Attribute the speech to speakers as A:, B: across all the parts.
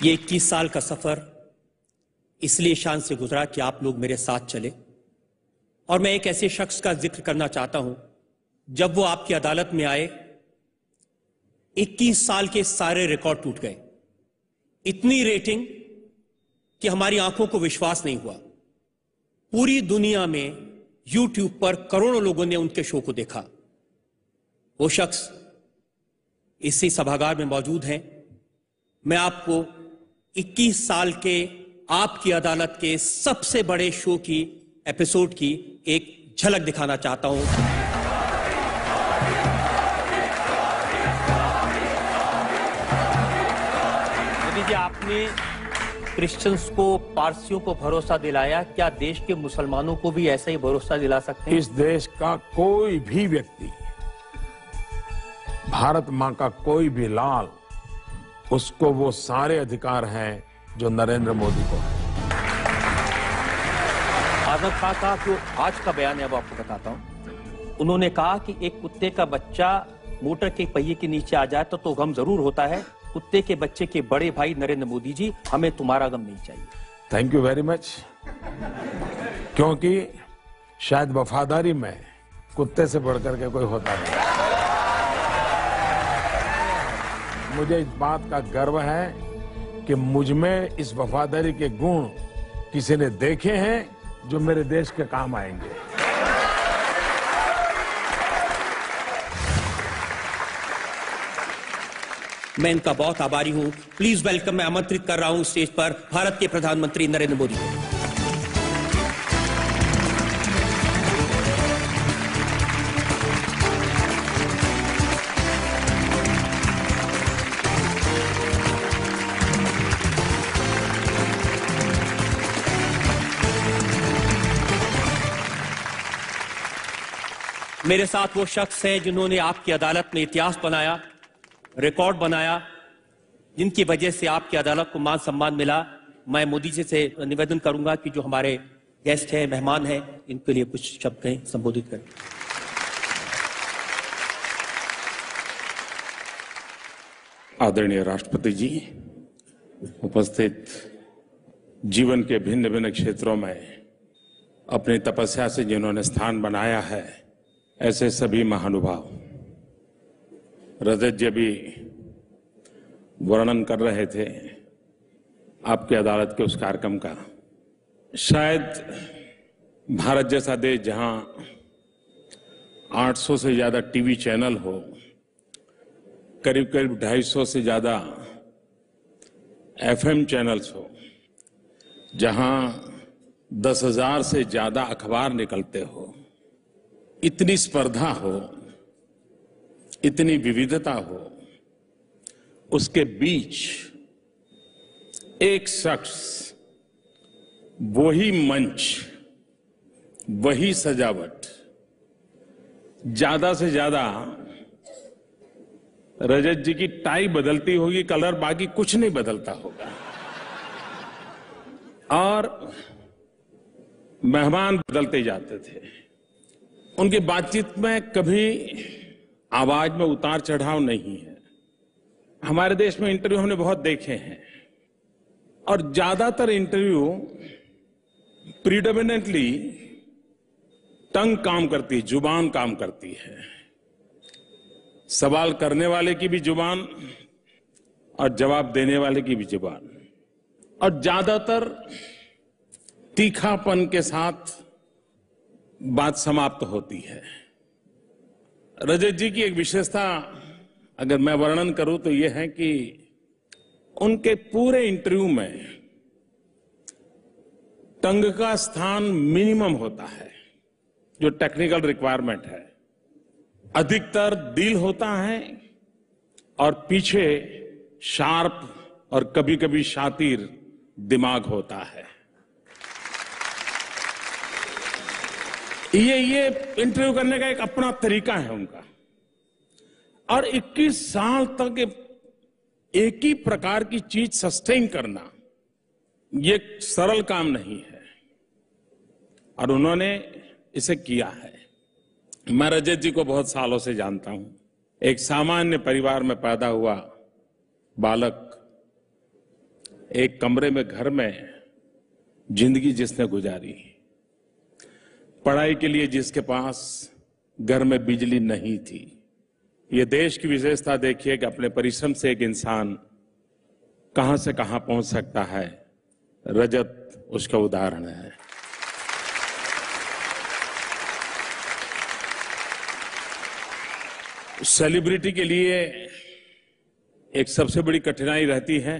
A: ये 21 साल का सफर इसलिए शान से गुजरा कि आप लोग मेरे साथ चले। और मैं एक ऐसे शख्स का जिक्र करना चाहता हूं, जब वो आपकी अदालत में आए 21 साल के सारे रिकॉर्ड टूट गए। इतनी रेटिंग कि हमारी आंखों को विश्वास नहीं हुआ। पूरी दुनिया में YouTube पर करोड़ों लोगों ने उनके शो को देखा। वो शख्स इसी सभागार में मौजूद हैं। मैं आपको 21 साल के आपकी अदालत के सबसे बड़े शो की एपिसोड की एक झलक दिखाना चाहता हूं। मोदी जी, आपने क्रिश्चियंस को, पारसियों को भरोसा दिलाया, क्या देश के मुसलमानों को भी ऐसा ही भरोसा दिला सकते हैं?
B: इस देश का कोई भी व्यक्ति, भारत मां का कोई भी लाल, उसको वो सारे अधिकार हैं जो नरेंद्र मोदी को है।
A: आजम खां का जो आज का बयान है वो आपको बताता हूं। उन्होंने कहा कि एक कुत्ते का बच्चा मोटर के पहिए के नीचे आ जाए तो गम जरूर होता है। कुत्ते के बच्चे के बड़े भाई नरेंद्र मोदी जी, हमें तुम्हारा गम नहीं चाहिए।
B: Thank you very much. क्योंकि शायद वफादारी में कुत्ते से बढ़कर के कोई होता नहीं। मुझे इस बात का गर्व है कि मुझ में इस वफादारी के गुण किसी ने देखे हैं जो मेरे देश के काम आएंगे।
A: मैं इनका बहुत आभारी हूं। प्लीज वेलकम, मैं आमंत्रित कर रहा हूं स्टेज पर भारत के प्रधानमंत्री नरेंद्र मोदी को। मेरे साथ वो शख्स हैं जिन्होंने आपकी अदालत में इतिहास बनाया, रिकॉर्ड बनाया, जिनकी वजह से आपकी अदालत को मान सम्मान मिला। मैं मोदी जी से निवेदन करूंगा कि जो हमारे गेस्ट हैं, मेहमान हैं, इनके लिए कुछ शब्द कहें, संबोधित करें।
C: आदरणीय राष्ट्रपति जी, उपस्थित जीवन के भिन्न भिन्न क्षेत्रों में अपनी तपस्या से जिन्होंने स्थान बनाया है, ऐसे सभी महानुभाव, रजत जी भी वर्णन कर रहे थे आपकी अदालत के उस कार्यक्रम का। शायद भारत जैसा देश जहां 800 से ज्यादा टीवी चैनल हो, करीब करीब 250 से ज्यादा FM चैनल्स हो, जहां 10,000 से ज्यादा अखबार निकलते हो, इतनी स्पर्धा हो, इतनी विविधता हो, उसके बीच एक शख्स, वही मंच, वही सजावट, ज्यादा से ज्यादा रजत जी की टाई बदलती होगी, कलर, बाकी कुछ नहीं बदलता होगा, और मेहमान बदलते जाते थे। उनकी बातचीत में कभी आवाज में उतार चढ़ाव नहीं है। हमारे देश में इंटरव्यू हमने बहुत देखे हैं, और ज्यादातर इंटरव्यू प्रीडोमिनेंटली टंग काम करती है, जुबान काम करती है। सवाल करने वाले की भी जुबान और जवाब देने वाले की भी जुबान, और ज्यादातर तीखापन के साथ बात समाप्त होती है। रजत जी की एक विशेषता अगर मैं वर्णन करूं तो यह है कि उनके पूरे इंटरव्यू में टंग का स्थान मिनिमम होता है, जो टेक्निकल रिक्वायरमेंट है। अधिकतर दिल होता है और पीछे शार्प और कभी कभी शातिर दिमाग होता है। ये इंटरव्यू करने का एक अपना तरीका है उनका, और 21 साल तक एक ही प्रकार की चीज सस्टेन करना ये सरल काम नहीं है, और उन्होंने इसे किया है। मैं रजत जी को बहुत सालों से जानता हूं। एक सामान्य परिवार में पैदा हुआ बालक एक कमरे में घर में जिंदगी जिसने गुजारी, पढ़ाई के लिए जिसके पास घर में बिजली नहीं थी, ये देश की विशेषता देखिए कि अपने परिश्रम से एक इंसान कहां से कहां पहुंच सकता है। रजत उसका उदाहरण है। सेलिब्रिटी के लिए एक सबसे बड़ी कठिनाई रहती है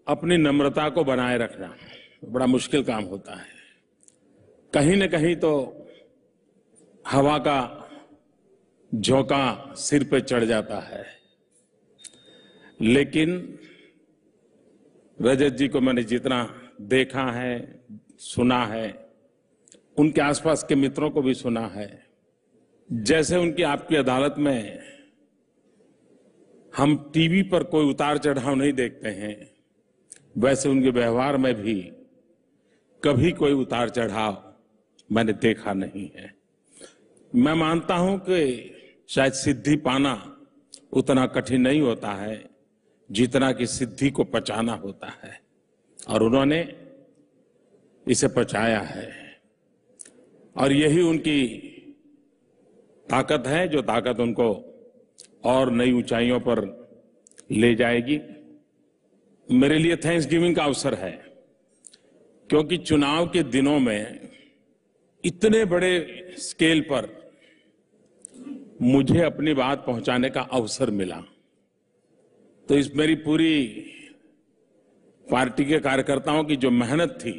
C: अपनी नम्रता को बनाए रखना। बड़ा मुश्किल काम होता है। कहीं न कहीं तो हवा का झोंका सिर पे चढ़ जाता है, लेकिन रजत जी को मैंने जितना देखा है, सुना है, उनके आसपास के मित्रों को भी सुना है, जैसे उनकी आपकी अदालत में हम टीवी पर कोई उतार चढ़ाव नहीं देखते हैं, वैसे उनके व्यवहार में भी कभी कोई उतार चढ़ाव मैंने देखा नहीं है। मैं मानता हूं कि शायद सिद्धि पाना उतना कठिन नहीं होता है जितना कि सिद्धि को पचाना होता है, और उन्होंने इसे पचाया है। और यही उनकी ताकत है, जो ताकत उनको और नई ऊंचाइयों पर ले जाएगी। मेरे लिए थैंक्स गिविंग का अवसर है, क्योंकि चुनाव के दिनों में इतने बड़े स्केल पर मुझे अपनी बात पहुंचाने का अवसर मिला। तो इस मेरी पूरी पार्टी के कार्यकर्ताओं की जो मेहनत थी,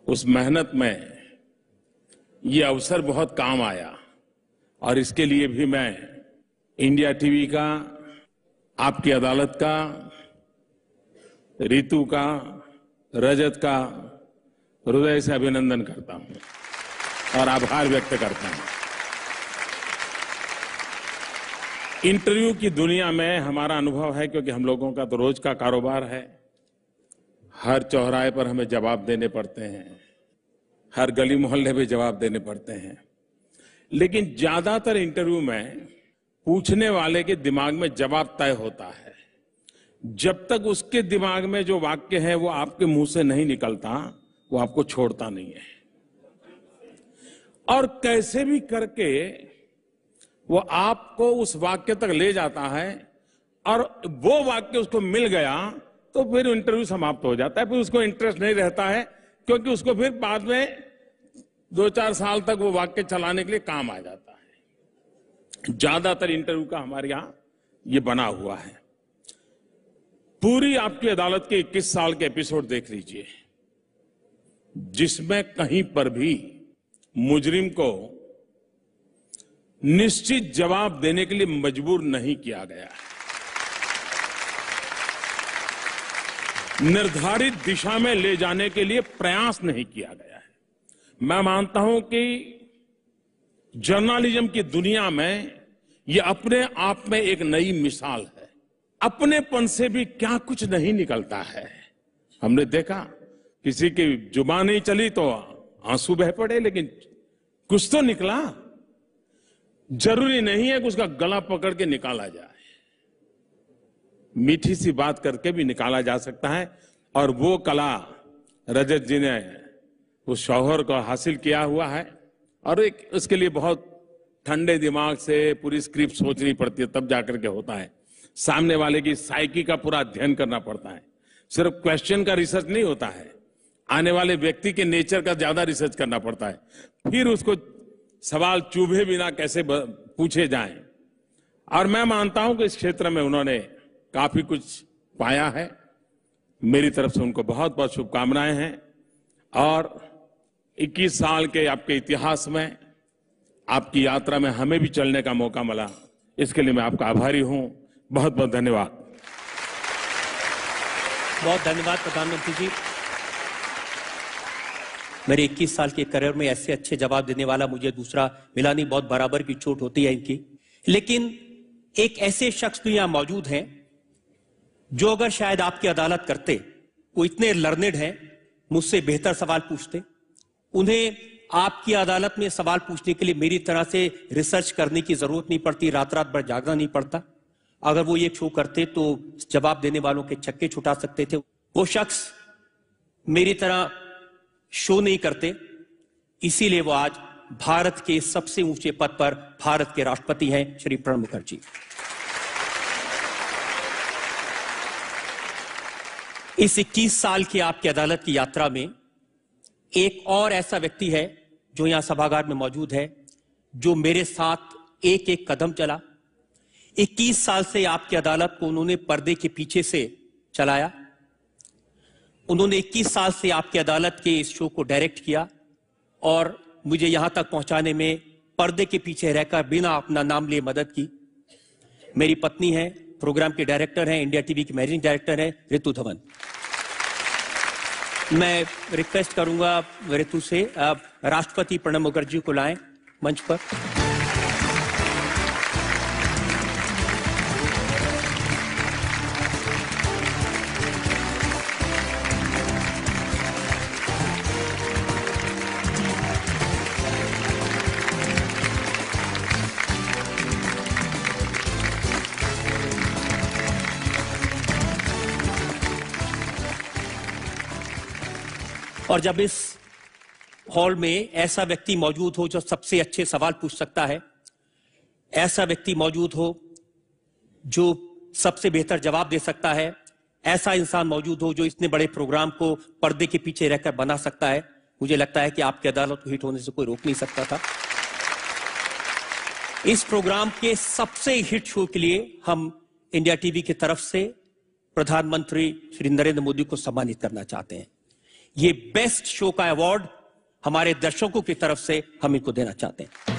C: उस मेहनत में ये अवसर बहुत काम आया, और इसके लिए भी मैं इंडिया टीवी का, आपकी अदालत का, रितु का, रजत का हृदय से अभिनंदन करता हूं और आभार व्यक्त करता हूं। इंटरव्यू की दुनिया में हमारा अनुभव है, क्योंकि हम लोगों का तो रोज का कारोबार है, हर चौराहे पर हमें जवाब देने पड़ते हैं, हर गली मोहल्ले में जवाब देने पड़ते हैं, लेकिन ज्यादातर इंटरव्यू में पूछने वाले के दिमाग में जवाब तय होता है। जब तक उसके दिमाग में जो वाक्य है वो आपके मुंह से नहीं निकलता, वो आपको छोड़ता नहीं है, और कैसे भी करके वो आपको उस वाक्य तक ले जाता है, और वो वाक्य उसको मिल गया तो फिर इंटरव्यू समाप्त हो जाता है। फिर उसको इंटरेस्ट नहीं रहता है, क्योंकि उसको फिर बाद में 2-4 साल तक वो वाक्य चलाने के लिए काम आ जाता है। ज्यादातर इंटरव्यू का हमारे यहां ये बना हुआ है। पूरी आपकी अदालत के 21 साल के एपिसोड देख लीजिए, जिसमें कहीं पर भी मुजरिम को निश्चित जवाब देने के लिए मजबूर नहीं किया गया है। निर्धारित दिशा में ले जाने के लिए प्रयास नहीं किया गया है। मैं मानता हूं कि जर्नलिज्म की दुनिया में यह अपने आप में एक नई मिसाल है। अपनेपन से भी क्या कुछ नहीं निकलता है। हमने देखा, किसी की जुबान नहीं चली तो आंसू बह पड़े, लेकिन कुछ तो निकला। जरूरी नहीं है कि उसका गला पकड़ के निकाला जाए, मीठी सी बात करके भी निकाला जा सकता है। और वो कला रजत जी ने उस शौहर को हासिल किया हुआ है, और एक उसके लिए बहुत ठंडे दिमाग से पूरी स्क्रिप्ट सोचनी पड़ती है, तब जाकर के होता है। सामने वाले की साइकी का पूरा अध्ययन करना पड़ता है। सिर्फ क्वेश्चन का रिसर्च नहीं होता है, आने वाले व्यक्ति के नेचर का ज्यादा रिसर्च करना पड़ता है। फिर उसको सवाल चुभे बिना कैसे पूछे जाएं। और मैं मानता हूं कि इस क्षेत्र में उन्होंने काफी कुछ पाया है। मेरी तरफ से उनको बहुत बहुत शुभकामनाएं हैं। और 21 साल के आपके इतिहास में, आपकी यात्रा में हमें भी चलने का मौका मिला, इसके लिए मैं आपका आभारी हूं। बहुत बहुत धन्यवाद।
A: बहुत धन्यवाद प्रधानमंत्री जी। मेरे 21 साल के करियर में ऐसे अच्छे जवाब देने वाला मुझे दूसरा मिला नहीं। बहुत बराबर की चोट होती है इनकी। लेकिन एक ऐसे शख्स भी यहां मौजूद हैं जो अगर शायद आपकी अदालत करते, वो इतने लर्नेड हैं, मुझसे बेहतर सवाल पूछते। उन्हें आपकी अदालत में सवाल पूछने के लिए मेरी तरह से रिसर्च करने की जरूरत नहीं पड़ती, रात रात भर जागना नहीं पड़ता। अगर वो ये शो करते तो जवाब देने वालों के छक्के छुटा सकते थे। वो शख्स मेरी तरह शो नहीं करते, इसीलिए वो आज भारत के सबसे ऊंचे पद पर भारत के राष्ट्रपति हैं, श्री प्रणब मुखर्जी। इस 21 साल की आपकी अदालत की यात्रा में एक और ऐसा व्यक्ति है जो यहां सभागार में मौजूद है, जो मेरे साथ एक एक कदम चला। 21 साल से आपकी अदालत को उन्होंने पर्दे के पीछे से चलाया। उन्होंने 21 साल से आपकी अदालत के इस शो को डायरेक्ट किया और मुझे यहां तक पहुंचाने में पर्दे के पीछे रहकर बिना अपना नाम लिए मदद की। मेरी पत्नी है, प्रोग्राम के डायरेक्टर हैं, इंडिया टीवी की मैनेजिंग डायरेक्टर हैं, ऋतु धवन। मैं रिक्वेस्ट करूंगा ऋतु से, आप राष्ट्रपति प्रणब मुखर्जी को लाएं मंच पर। और जब इस हॉल में ऐसा व्यक्ति मौजूद हो जो सबसे अच्छे सवाल पूछ सकता है, ऐसा व्यक्ति मौजूद हो जो सबसे बेहतर जवाब दे सकता है, ऐसा इंसान मौजूद हो जो इतने बड़े प्रोग्राम को पर्दे के पीछे रहकर बना सकता है, मुझे लगता है कि आपकी अदालत को हिट होने से कोई रोक नहीं सकता था। इस प्रोग्राम के सबसे हिट शो के लिए हम इंडिया टीवी की तरफ से प्रधानमंत्री श्री नरेंद्र मोदी को सम्मानित करना चाहते हैं। ये बेस्ट शो का अवार्ड हमारे दर्शकों की तरफ से हम इनको देना चाहते हैं।